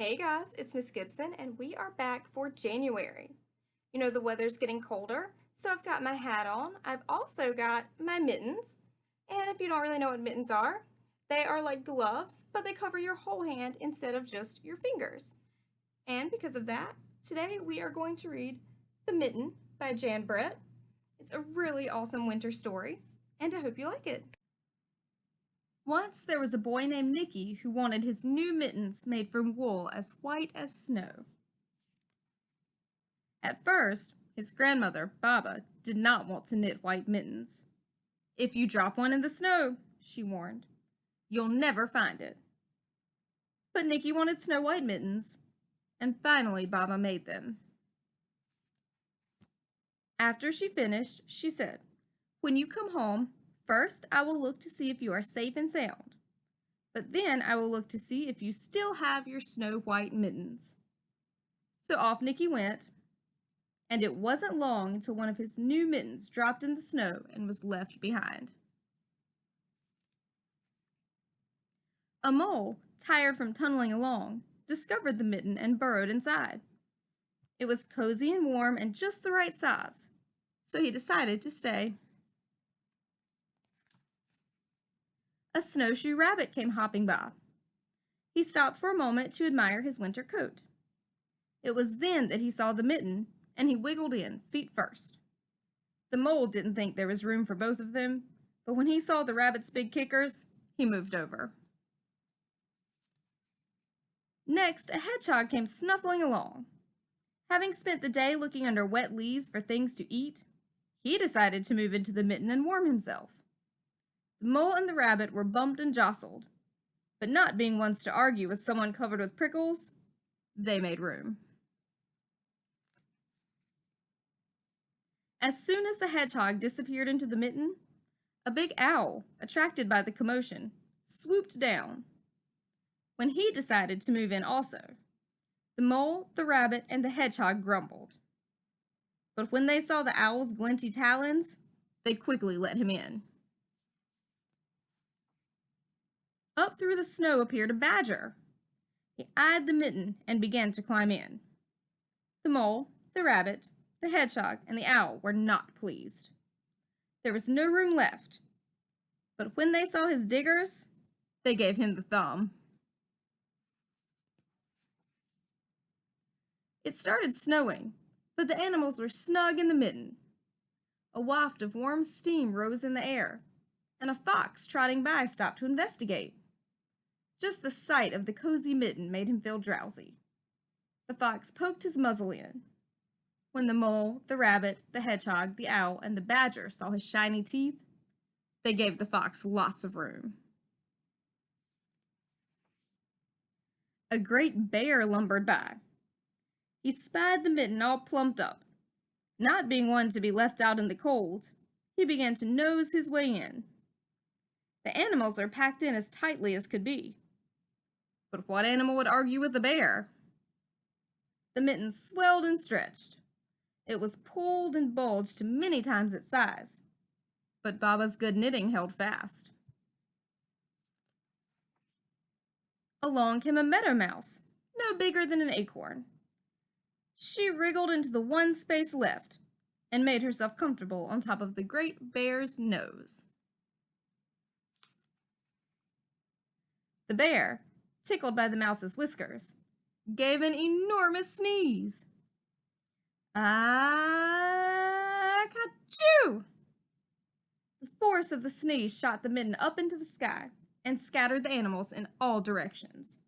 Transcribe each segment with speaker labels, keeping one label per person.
Speaker 1: Hey guys, it's Miss Gibson, and we are back for January. The weather's getting colder, so I've got my hat on. I've also got my mittens, and if you don't really know what mittens are, they are like gloves, but they cover your whole hand instead of just your fingers. And because of that, today we are going to read The Mitten by Jan Brett. It's a really awesome winter story, and I hope you like it. Once there was a boy named Nicky who wanted his new mittens made from wool as white as snow. At first, his grandmother, Baba, did not want to knit white mittens. "If you drop one in the snow," she warned, "you'll never find it." But Nicky wanted snow white mittens, and finally Baba made them. After she finished, she said, "When you come home, first I will look to see if you are safe and sound. But then I will look to see if you still have your snow white mittens." So off Nicky went, and it wasn't long until one of his new mittens dropped in the snow and was left behind. A mole, tired from tunneling along, discovered the mitten and burrowed inside. It was cozy and warm and just the right size, so he decided to stay. A snowshoe rabbit came hopping by. He stopped for a moment to admire his winter coat. It was then that he saw the mitten, and he wiggled in, feet first. The mole didn't think there was room for both of them, but when he saw the rabbit's big kickers, he moved over. Next, a hedgehog came snuffling along. Having spent the day looking under wet leaves for things to eat, he decided to move into the mitten and warm himself. The mole and the rabbit were bumped and jostled, but not being ones to argue with someone covered with prickles, they made room. As soon as the hedgehog disappeared into the mitten, a big owl, attracted by the commotion, swooped down. When he decided to move in also, the mole, the rabbit, and the hedgehog grumbled. But when they saw the owl's glinty talons, they quickly let him in. Up through the snow appeared a badger. He eyed the mitten and began to climb in. The mole, the rabbit, the hedgehog, and the owl were not pleased. There was no room left, but when they saw his diggers, they gave him the thumb. It started snowing, but the animals were snug in the mitten. A waft of warm steam rose in the air, and a fox trotting by stopped to investigate. Just the sight of the cozy mitten made him feel drowsy. The fox poked his muzzle in. When the mole, the rabbit, the hedgehog, the owl, and the badger saw his shiny teeth, they gave the fox lots of room. A great bear lumbered by. He spied the mitten all plumped up. Not being one to be left out in the cold, he began to nose his way in. The animals are packed in as tightly as could be. But what animal would argue with a bear? The mitten swelled and stretched. It was pulled and bulged many times its size, but Baba's good knitting held fast. Along came a meadow mouse, no bigger than an acorn. She wriggled into the one space left and made herself comfortable on top of the great bear's nose. The bear, tickled by the mouse's whiskers, gave an enormous sneeze. "Ah-ka-choo!" The force of the sneeze shot the mitten up into the sky and scattered the animals in all directions.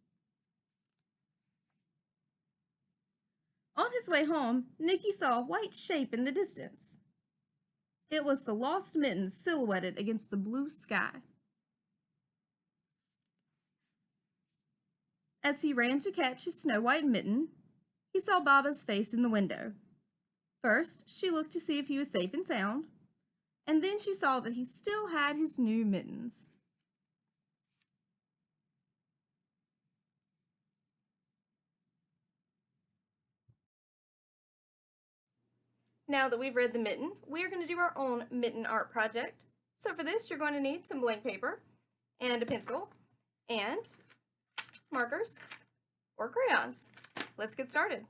Speaker 1: On his way home, Nicky saw a white shape in the distance. It was the lost mitten silhouetted against the blue sky. As he ran to catch his snow-white mitten, he saw Baba's face in the window. First, she looked to see if he was safe and sound, and then she saw that he still had his new mittens. Now that we've read The Mitten, we are going to do our own mitten art project. So for this, you're going to need some blank paper and a pencil and markers. or crayons. Let's get started.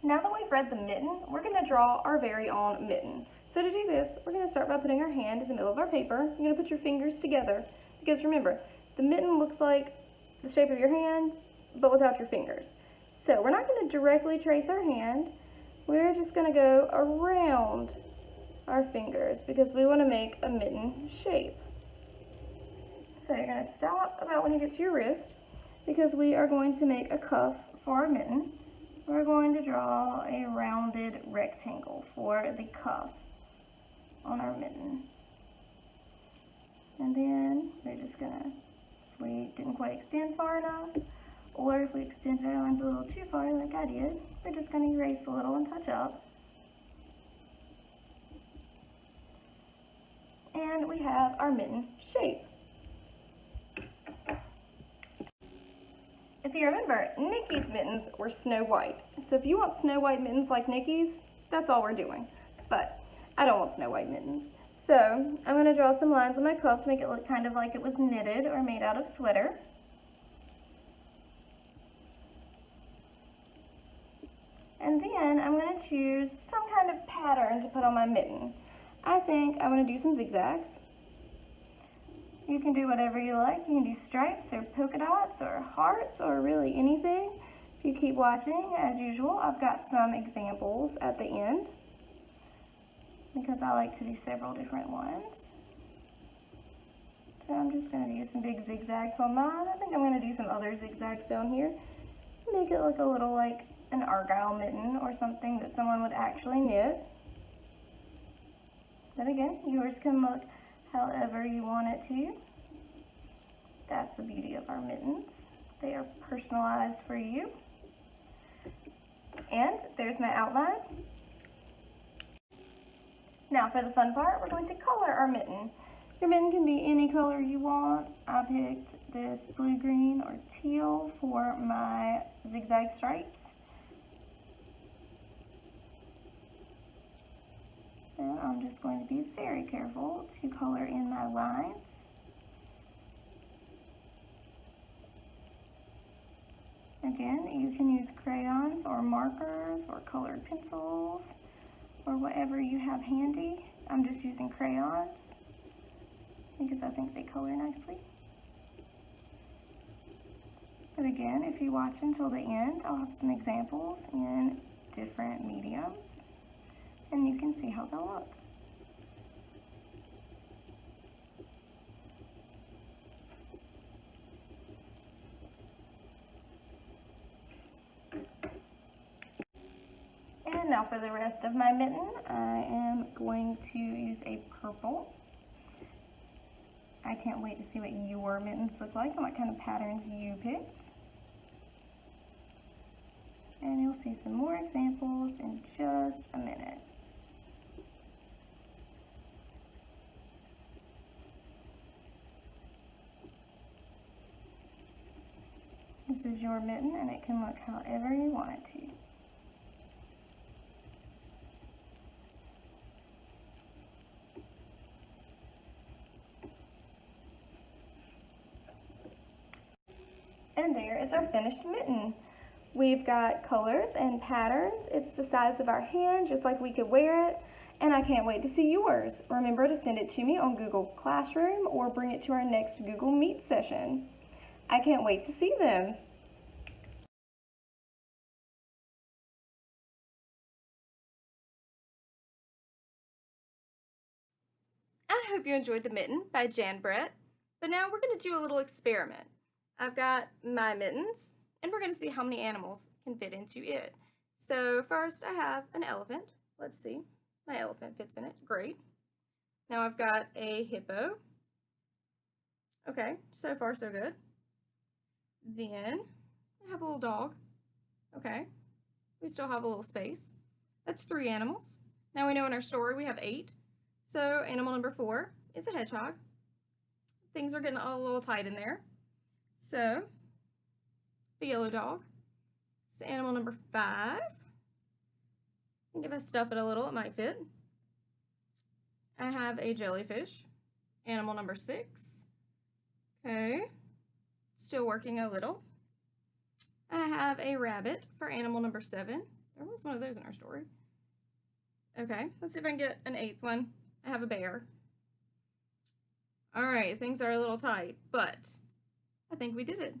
Speaker 1: Now that we've read the mitten, we're going to draw our very own mitten. So to do this, we're going to start by putting our hand in the middle of our paper. You're going to put your fingers together, because remember, the mitten looks like the shape of your hand, but without your fingers. So we're not going to directly trace our hand. We're just going to go around our fingers because we want to make a mitten shape. So you're going to stop about when you get to your wrist, because we are going to make a cuff for our mitten. We're going to draw a rounded rectangle for the cuff on our mitten. And then we're just going to, if we didn't quite extend far enough, or if we extended our lines a little too far like I did, we're just going to erase a little and touch up. And we have our mitten shape. If you remember, Nikki's mittens were snow white. So if you want snow white mittens like Nikki's, that's all we're doing. But I don't want snow white mittens. So I'm going to draw some lines on my cuff to make it look kind of like it was knitted or made out of sweater. And then I'm going to choose some kind of pattern to put on my mitten. I think I'm going to do some zigzags. You can do whatever you like. You can do stripes or polka dots or hearts or really anything. If you keep watching, as usual, I've got some examples at the end because I like to do several different ones. So I'm just going to do some big zigzags on mine. I think I'm going to do some other zigzags down here. Make it look a little like an argyle mitten or something that someone would actually knit. But again, yours can look however you want it to. That's the beauty of our mittens. They are personalized for you. And there's my outline. Now for the fun part, we're going to color our mitten. Your mitten can be any color you want. I picked this blue, green, or teal for my zigzag stripes. So I'm just going to be very careful to color in my lines. Again, you can use crayons or markers or colored pencils or whatever you have handy. I'm just using crayons because I think they color nicely. But again, if you watch until the end, I'll have some examples in different mediums, and you can see how they'll look. And now for the rest of my mitten, I am going to use a purple. I can't wait to see what your mittens look like and what kind of patterns you picked. And you'll see some more examples in just a minute. This is your mitten, and it can look however you want it to. And there is our finished mitten. We've got colors and patterns. It's the size of our hand, just like we could wear it. And I can't wait to see yours. Remember to send it to me on Google Classroom or bring it to our next Google Meet session. I can't wait to see them. I hope you enjoyed the mitten by Jan Brett. But now we're going to do a little experiment. I've got my mittens, and we're going to see how many animals can fit into it. So first I have an elephant. Let's see. My elephant fits in it. Great. Now I've got a hippo. Okay, so far so good. Then I have a little dog. Okay, we still have a little space. That's 3 animals. Now we know in our story we have 8. So animal number 4 is a hedgehog. Things are getting a little tight in there. So the yellow dog. So animal number 5. I think if I stuff it a little, it might fit. I have a jellyfish. Animal number 6. Okay. Still working a little. have a rabbit for animal number 7. There was one of those in our story. Okay, let's see if I can get an 8th one. I have a bear. All right, things are a little tight, but I think we did it.